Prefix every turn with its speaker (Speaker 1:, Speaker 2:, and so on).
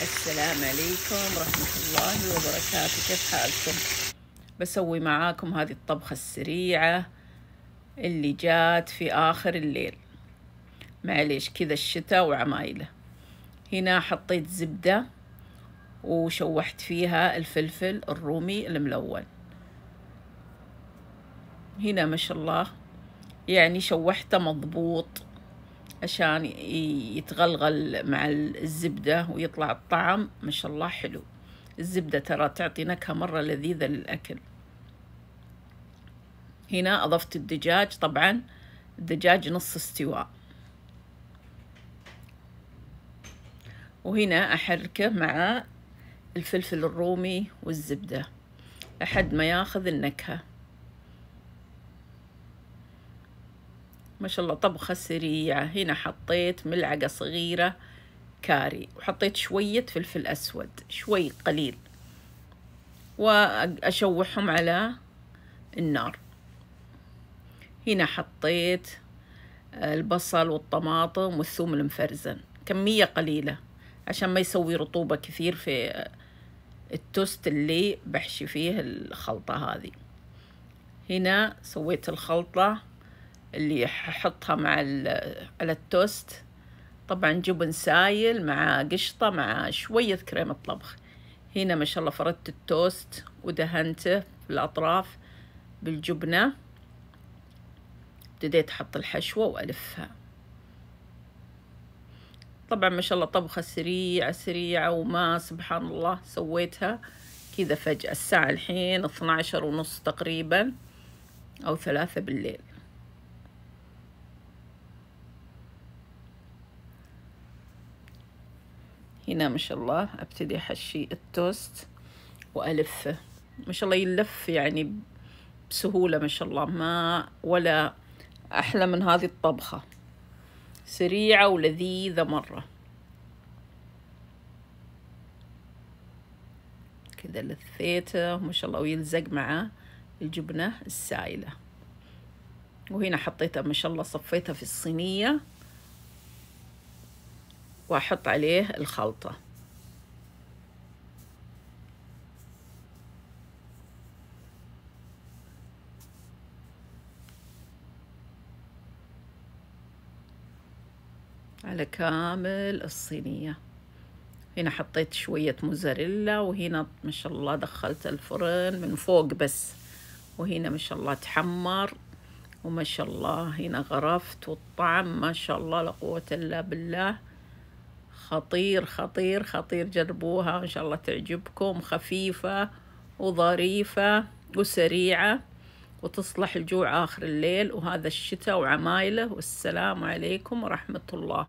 Speaker 1: السلام عليكم ورحمة الله وبركاته. كيف حالكم؟ بسوي معاكم هذه الطبخة السريعة اللي جات في آخر الليل، معليش كذا الشتاء وعمايله. هنا حطيت زبدة وشوحت فيها الفلفل الرومي الملون. هنا ما شاء الله يعني شوحته مضبوط عشان يتغلغل مع الزبدة ويطلع الطعم ما شاء الله حلو. الزبدة ترى تعطي نكهة مرة لذيذة للأكل. هنا أضفت الدجاج، طبعا الدجاج نص استواء، وهنا أحركه مع الفلفل الرومي والزبدة لحد ما ياخذ النكهة. ما شاء الله طبخة سريعة. هنا حطيت ملعقة صغيرة كاري، وحطيت شوية فلفل أسود، شوي قليل، وأشوحهم على النار. هنا حطيت البصل والطماطم والثوم المفرزن، كمية قليلة عشان ما يسوي رطوبة كثير في التوست اللي بحشي فيه الخلطة هذه. هنا سويت الخلطة اللي ححطها على التوست، طبعا جبن سايل مع قشطة مع شوية كريمة طبخ. هنا ما شاء الله فردت التوست ودهنته في الأطراف بالجبنة. ابتديت أحط الحشوة وألفها. طبعا ما شاء الله طبخة سريعة سريعة، وما سبحان الله سويتها كذا فجأة. الساعة الحين 12:30 تقريبا أو 3 بالليل. هنا ما شاء الله ابتدي احشي التوست والفه. ما شاء الله يلف يعني بسهولة، ما شاء الله ما ولا احلى من هذه الطبخة، سريعة ولذيذة مرة. كذا لثيته ما شاء الله ويلزق مع الجبنة السائلة. وهنا حطيتها ما شاء الله، صفيتها في الصينية وأحط عليه الخلطة. على كامل الصينية. هنا حطيت شوية موزاريلا، وهنا ما شاء الله دخلت الفرن من فوق بس، وهنا ما شاء الله تحمر، وما شاء الله هنا غرفت، والطعم ما شاء الله لا قوة إلا بالله. خطير خطير خطير، جربوها إن شاء الله تعجبكم. خفيفة وظريفة وسريعة وتصلح الجوع آخر الليل، وهذا الشتاء وعمايله. والسلام عليكم ورحمة الله.